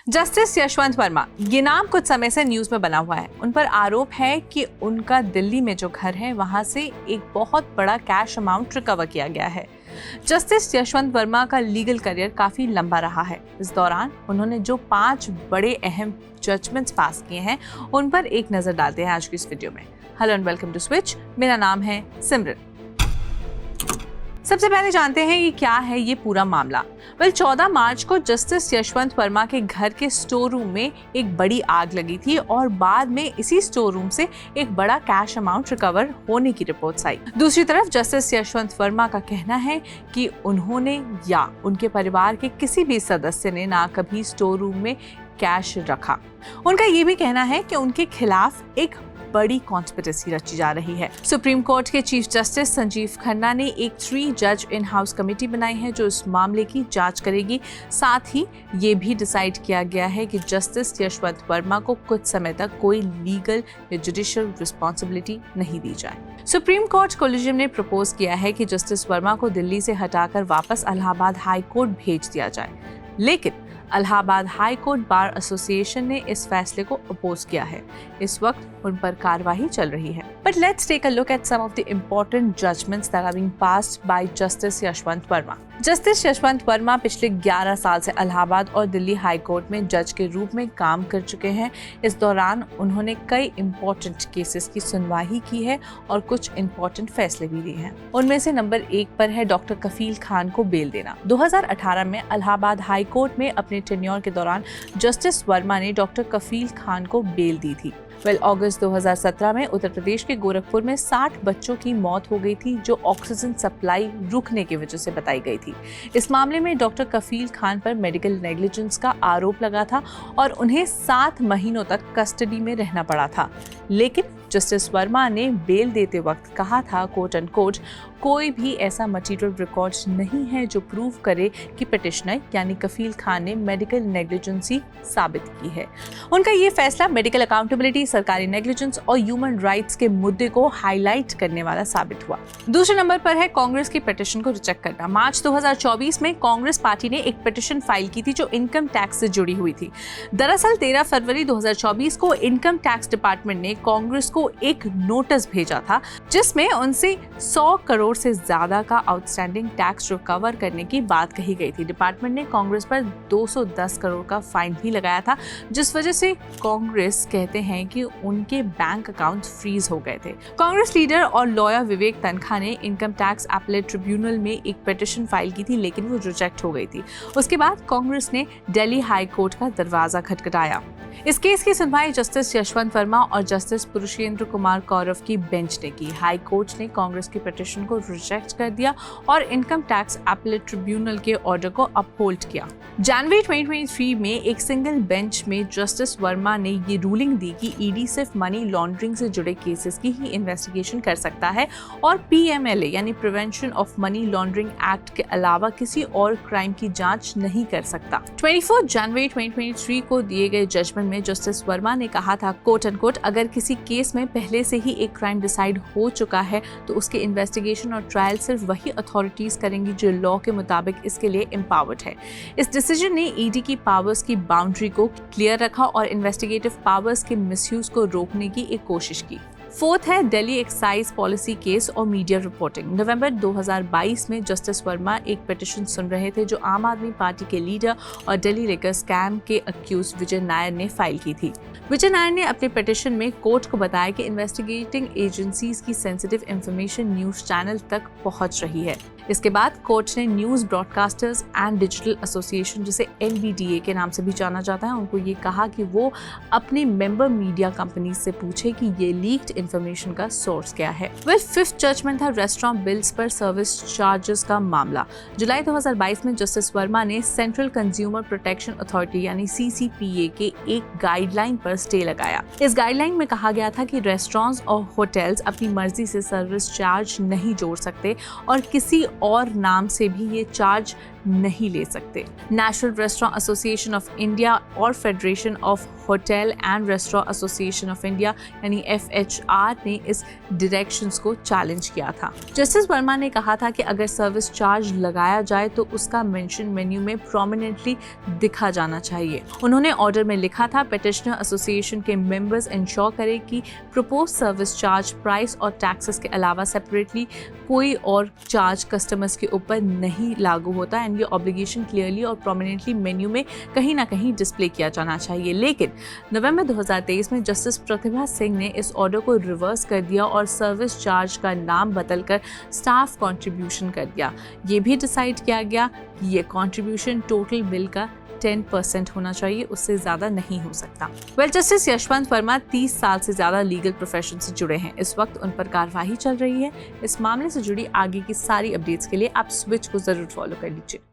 Justice Yashwant Verma, ये नाम कुछ समय से न्यूज में बना हुआ है। उन पर आरोप है कि उनका दिल्ली में जो घर है वहां से एक बहुत बड़ा कैश अमाउंट रिकवर किया गया है। जस्टिस यशवंत वर्मा का लीगल करियर काफी लंबा रहा है। इस दौरान उन्होंने जो 5 बड़े अहम जजमेंट्स पास किए हैं उन पर एक नजर डालते हैं आज की इस वीडियो में। Hello and welcome to Switch. मेरा नाम है सिमरन। सबसे पहले जानते हैं कि क्या है ये पूरा मामला। 14 मार्च को जस्टिस यशवंत वर्मा के घर के स्टोर रूम में एक बड़ी आग लगी थी और बाद में इसी स्टोर रूम से एक बड़ा कैश अमाउंट रिकवर होने की रिपोर्ट्स आई। दूसरी तरफ जस्टिस यशवंत वर्मा का कहना है कि उन्होंने या उनके परिवार के किसी भी सदस्य ने ना कभी स्टोर रूम में कैश रखा। उनका ये भी कहना है कि उनके खिलाफ एक बड़ी कॉन्स्पिरेसी रची जा रही है। सुप्रीम कोर्ट के चीफ जस्टिस संजीव खन्ना ने एक 3 जज इन हाउस कमेटी बनाई है जो इस मामले की जांच करेगी। साथ ही ये भी डिसाइड किया गया है कि जस्टिस यशवंत वर्मा को कुछ समय तक कोई लीगल या जुडिशियल रिस्पॉन्सिबिलिटी नहीं दी जाए। सुप्रीम कोर्ट कोलिजियम ने प्रपोज किया है कि जस्टिस वर्मा को दिल्ली से हटाकर वापस इलाहाबाद हाई कोर्ट भेज दिया जाए, लेकिन Allahabad high court bar association ने इस फैसले को अपोज किया है। इस वक्त उन पर कार्यवाही चल रही है। But let's take a look at some of the important judgments that are being passed by Justice Yashwant Varma. Justice Yashwant Varma पिछले 11 साल से इलाहाबाद और दिल्ली हाई कोर्ट में जज के रूप में काम कर चुके हैं। इस दौरान उन्होंने कई इम्पोर्टेंट केसेस की सुनवाई की है और कुछ इम्पोर्टेंट फैसले भी लिए हैं। उनमें से नंबर 1 पर है डॉक्टर कफील खान को बेल देना। 2018 में इलाहाबाद हाई कोर्ट में अपने टेन्योर के दौरान जस्टिस वर्मा ने डॉक्टर कफील खान को बेल दी थी। अगस्त 2017 में उत्तर प्रदेश के गोरखपुर में 60 बच्चों की मौत हो गई थी जो ऑक्सीजन सप्लाई रुकने की वजह से बताई गई थी। इस मामले में डॉक्टर कफील खान पर मेडिकल नेग्लिजेंस का आरोप लगा था और उन्हें 7 महीनों तक कस्टडी में रहना पड़ा था। लेकिन जस्टिस वर्मा ने बेल देते वक्त कहा था कोट एंड कोट, कोई भी ऐसा मटेरियल रिकॉर्ड्स नहीं है जो प्रूव करे कि पिटिशनर यानी कफील खान ने मेडिकल नेग्लिजेंसी साबित की है। उनका ये फैसला मेडिकल अकाउंटेबिलिटी, सरकारी नेग्लिजेंस और ह्यूमन राइट्स के मुद्दे को हाईलाइट करने वाला साबित हुआ। दूसरे नंबर पर है कांग्रेस की पिटिशन को रिजेक्ट करना। मार्च 2024 में कांग्रेस पार्टी ने एक पिटिशन फाइल की थी जो इनकम टैक्स से जुड़ी हुई थी। दरअसल 13 फरवरी 2024 को इनकम टैक्स डिपार्टमेंट ने कांग्रेस को एक नोटिस भेजा था जिसमें उनसे 100 करोड़ से ज्यादा का आउटस्टैंडिंग टैक्स रिकवर करने की बात कही गई थी। डिपार्टमेंट ने कांग्रेस पर 210 करोड़ का फाइन भी लगाया था, जिस वजह से कांग्रेस कहते हैं कि उनके बैंक अकाउंट फ्रीज हो गए थे। कांग्रेस लीडर और लॉयर विवेक तनखा ने इनकम टैक्स अपीलेट ट्रिब्यूनल में एक पिटिशन फाइल की थी, लेकिन वो रिजेक्ट हो गई थी। उसके बाद कांग्रेस ने दिल्ली हाई कोर्ट का दरवाजा खटखटाया। इस केस की सुनवाई जस्टिस यशवंत वर्मा और जस्टिस पुरुषेंद्र कुमार कौरव की बेंच ने की। हाई कोर्ट ने कांग्रेस की पिटिशन को रिजेक्ट कर दिया और इनकम टैक्स अपीलेट ट्रिब्यूनल के ऑर्डर को अपहोल्ड किया। जनवरी 2023 में एक सिंगल बेंच में जस्टिस वर्मा ने ये रूलिंग दी कि ईडी सिर्फ मनी लॉन्ड्रिंग से जुड़े केसेस की ही इन्वेस्टिगेशन कर सकता है और पीएमएलए यानी prevention of money laundering act के अलावा किसी और क्राइम की जांच नहीं कर सकता। 24 जनवरी 2023 को दिए गए जजमेंट में जस्टिस वर्मा ने कहा था कोट एंड कोट, अगर किसी केस में पहले से ही एक क्राइम डिसाइड हो चुका है तो उसके इन्वेस्टिगेशन और ट्रायल सिर्फ वही अथॉरिटीज करेंगी जो लॉ के मुताबिक इसके लिए एम्पावर्ड है। इस डिसीजन ने ईडी की पावर्स की बाउंड्री को क्लियर रखा और इन्वेस्टिगेटिव पावर्स के मिसयूज को रोकने की एक कोशिश की। 4th है दिल्ली एक्साइज पॉलिसी केस और मीडिया रिपोर्टिंग। नवंबर 2022 में जस्टिस वर्मा एक पिटिशन सुन रहे थे जो आम आदमी पार्टी के लीडर और दिल्ली लिकर स्कैम के अक्यूज विजय नायर ने फाइल की थी। विजय नायर ने अपने पिटिशन में कोर्ट को बताया कि इन्वेस्टिगेटिंग एजेंसीज की सेंसिटिव इंफॉर्मेशन न्यूज चैनल तक पहुंच रही है। इसके बाद कोर्ट ने news broadcasters and digital association, जिसे एनबीडीए के नाम से भी जाना जाता है, उनको ये कहा कि वो अपने मेंबर मीडिया कंपनी से पूछे कि ये लीक्ड इंफॉर्मेशन का सोर्स क्या है। 5th जजमेंट था रेस्टोरेंट बिल्स पर सर्विस चार्जेस का मामला। जुलाई 2022 में जस्टिस वर्मा ने सेंट्रल कंज्यूमर प्रोटेक्शन अथॉरिटी यानी सीसीपीए के एक गाइडलाइन पर स्टे लगाया। इस गाइडलाइन में कहा गया था कि रेस्टोरेंट्स और होटल्स अपनी मर्जी से सर्विस चार्ज नहीं जोड़ सकते और किसी और नाम से भी ये चार्ज नहीं ले सकते। National Restaurant Association of India और Federation of Hotel and Restaurant Association of India यानी FHR ने इस डायरेक्शंस को चैलेंज किया था। जस्टिस वर्मा ने कहा था कि अगर सर्विस चार्ज लगाया जाए तो उसका मेंशन मेन्यू में प्रोमिनेंटली दिखा जाना चाहिए। उन्होंने ऑर्डर में लिखा था, पेटिशनर एसोसिएशन के मेंबर्स इंश्योर करें कि प्रपोज सर्विस चार्ज, प्राइस और टैक्सेस के अलावा सेपरेटली कोई और चार्ज कस्टमर्स के ऊपर नहीं लागू होता एंड ये ऑब्लिगेशन क्लियरली और प्रोमिनेंटली मेन्यू में कहीं ना कहीं डिस्प्ले किया जाना चाहिए। लेकिन नवंबर 2023 में जस्टिस प्रतिभा सिंह ने इस ऑर्डर को रिवर्स कर दिया और सर्विस चार्ज का नाम बदलकर स्टाफ कंट्रीब्यूशन कर दिया। ये भी डिसाइड किया गया कि ये कंट्रीब्यूशन टोटल बिल का 10% होना चाहिए, उससे ज़्यादा नहीं हो सकता। जस्टिस यशवंत वर्मा 30 साल से ज़्यादा लीगल प्रोफेशन से जुड़े हैं। इस वक्त उन पर कार्यवाही चल रही है। इस मामले से जुड़ी आगे की सारी अपडेट्स के लिए आप स्विच को ज़रूर फॉलो कर लीजिए।